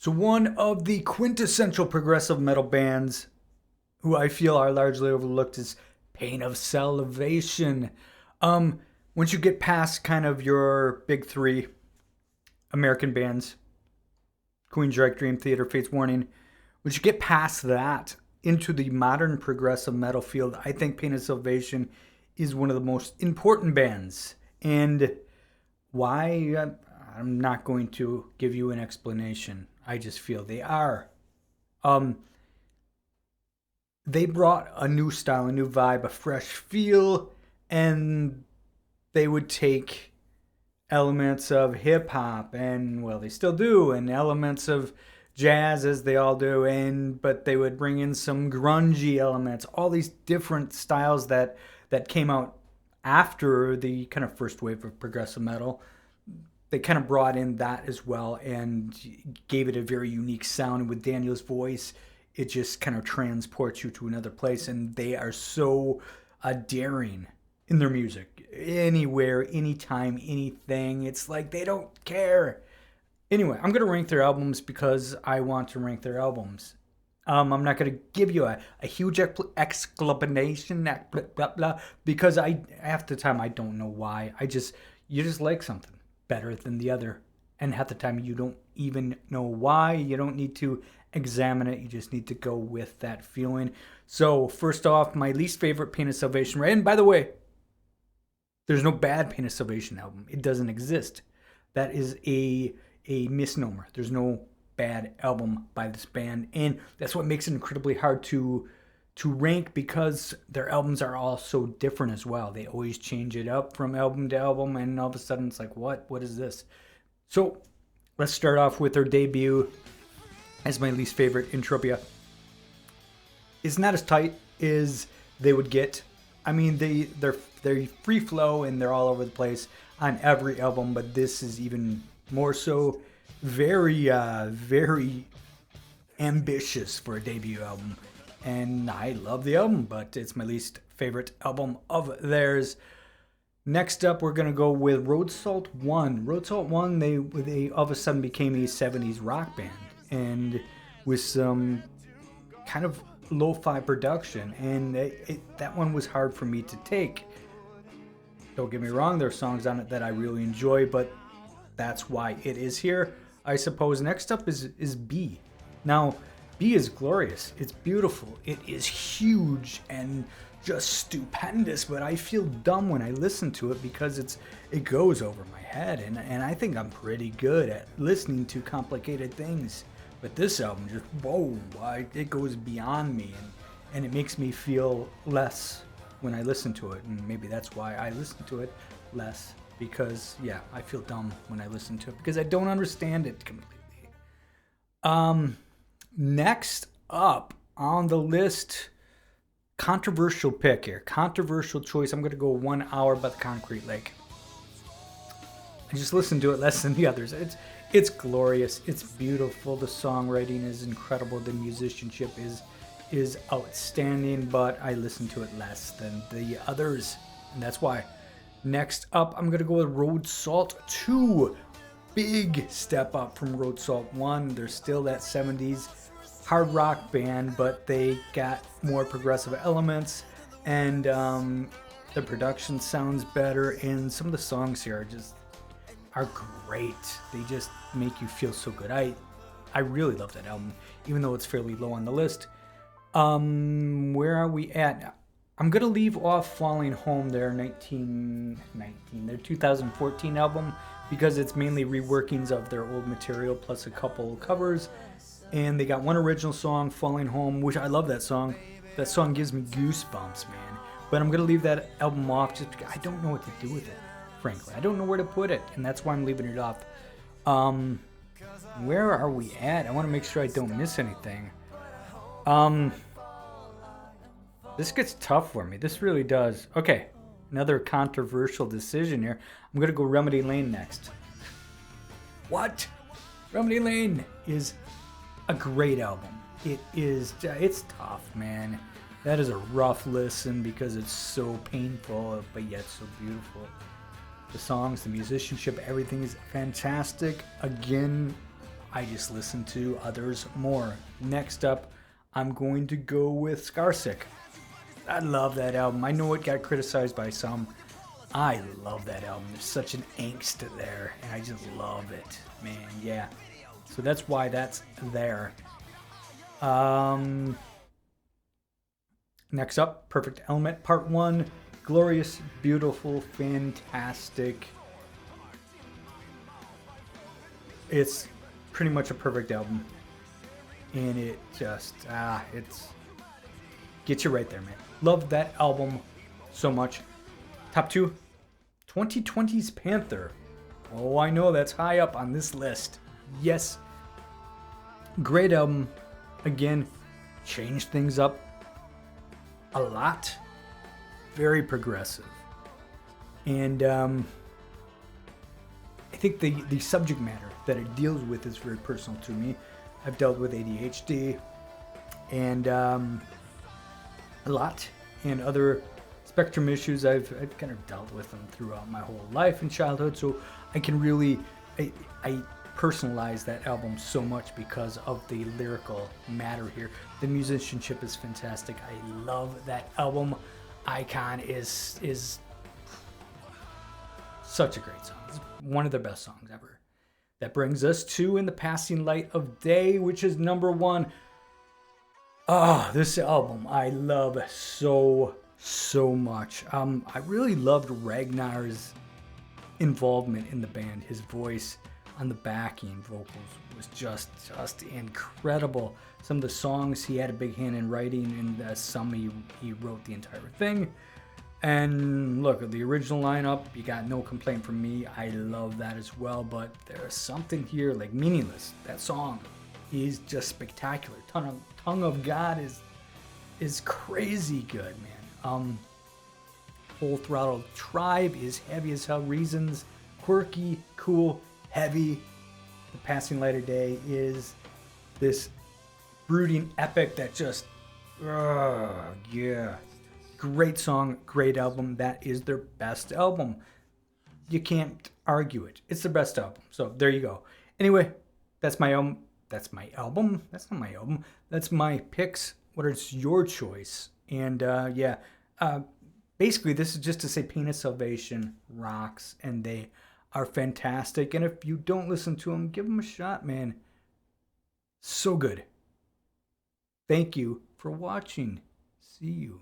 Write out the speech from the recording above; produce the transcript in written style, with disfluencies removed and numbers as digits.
So one of the quintessential progressive metal bands who I feel are largely overlooked is Pain of Salvation. Um, Once you get past kind of your big three American bands, Queensryche, Dream Theater, Fates Warning, once you get past that into the modern progressive metal field, I think Pain of Salvation is one of the most important bands. And why? I'm not going to give you an explanation. I just feel they are. Um, they brought a new style, a new vibe, a fresh feel, and they would take elements of hip hop and well they still do and elements of jazz as they all do and but they would bring in some grungy elements, all these different styles that came out after the kind of first wave of progressive metal. They kind of brought in that as well and gave it a very unique sound. And with Daniel's voice, it just kind of transports you to another place. And they are so daring in their music. Anywhere, anytime, anything. It's like they don't care. Anyway, I'm going to rank their albums because I want to rank their albums. I'm not going to give you a huge explanation blah, blah, blah, because half the time I don't know why. You just like something better than the other. And half the time you don't even know why. You don't need to examine it. You just need to go with that feeling. So first off, my least favorite Pain of Salvation. Right? And by the way, there's no bad Pain of Salvation album. It doesn't exist. That is a misnomer. There's no bad album by this band, and that's what makes it incredibly hard to rank because their albums are all so different as well. They always change it up from album to album, and all of a sudden it's like, what is this? So let's start off with their debut as my least favorite, Entropia. It's not as tight as they would get. I mean, they're free flow and they're all over the place on every album, but this is even more so. Very, very ambitious for a debut album, and I love the album, but it's my least favorite album of theirs. Next up, we're gonna go with Road Salt One. Road Salt One, they all of a sudden became a '70s rock band, and with some kind of lo-fi production, and that one was hard for me to take. Don't get me wrong, there are songs on it that I really enjoy, but that's why it is here, I suppose. Next up is B. Now, B is glorious. It's beautiful. It is huge and just stupendous, but I feel dumb when I listen to it because it goes over my head, and I think I'm pretty good at listening to complicated things. But this album just, whoa, it goes beyond me, and it makes me feel less when I listen to it, and maybe that's why I listen to it less. Because, yeah, I feel dumb when I listen to it because I don't understand it completely. Next up on the list, controversial pick here. Controversial choice. I'm going to go 1 hour by the Concrete Lake. I just listened to it less than the others. It's glorious. It's beautiful. The songwriting is incredible. The musicianship is outstanding, but I listen to it less than the others, and that's why. Next up, I'm going to go with Road Salt 2. Big step up from Road Salt 1. They're still that 70s hard rock band, but they got more progressive elements, and the production sounds better, and some of the songs here are great. They just make you feel so good. I really love that album, even though it's fairly low on the list. Where are we at? I'm going to leave off Falling Home, their 2014 album, because it's mainly reworkings of their old material plus a couple covers. And they got one original song, Falling Home, which I love that song. That song gives me goosebumps, man. But I'm going to leave that album off just because I don't know what to do with it, frankly. I don't know where to put it, and that's why I'm leaving it off. Where are we at? I want to make sure I don't miss anything. This gets tough for me. This really does. Okay, another controversial decision here. I'm going to go Remedy Lane next. What? Remedy Lane is a great album. It's tough, man. That is a rough listen because it's so painful, but yet so beautiful. The songs, the musicianship, everything is fantastic. Again, I just listen to others more. Next up, I'm going to go with Scarsick. I love that album. I know it got criticized by some. I love that album. There's such an angst there, and I just love it, man. Yeah. So that's why that's there. Next up, Perfect Element Part 1. Glorious, beautiful, fantastic. It's pretty much a perfect album. And it just, it's gets you right there, man. Love that album so much. Top 2, 2020's Panther. Oh, I know that's high up on this list. Yes. Great album. Again, changed things up a lot. Very progressive. And I think the subject matter that it deals with is very personal to me. I've dealt with ADHD and a lot, and other spectrum issues. I've kind of dealt with them throughout my whole life and childhood, so I can really I personalize that album so much because of the lyrical matter here. The musicianship is fantastic. I love that album. Icon is such a great song. It's one of their best songs ever. That brings us to In the Passing Light of Day, which is number 1. This album I love so much. I really loved Ragnar's involvement in the band. His voice on the backing vocals was just incredible. Some of the songs he had a big hand in writing, and some he wrote the entire thing. And look, the original lineup, you got No Complaint from Me. I love that as well, but there's something here like Meaningless. That song is just spectacular. Tongue of God is crazy good, man. Full Throttle Tribe is heavy as hell. Reasons, quirky, cool, heavy. The Passing Light of Day is this brooding epic that just, yeah. Great song, great album. That is their best album. You can't argue it. It's their best album. So there you go. Anyway, that's my album. That's my album. That's not my album. That's my picks. What is your choice? And basically this is just to say Pain of Salvation rocks, and they are fantastic. And if you don't listen to them, give them a shot, man. So good. Thank you for watching. See you.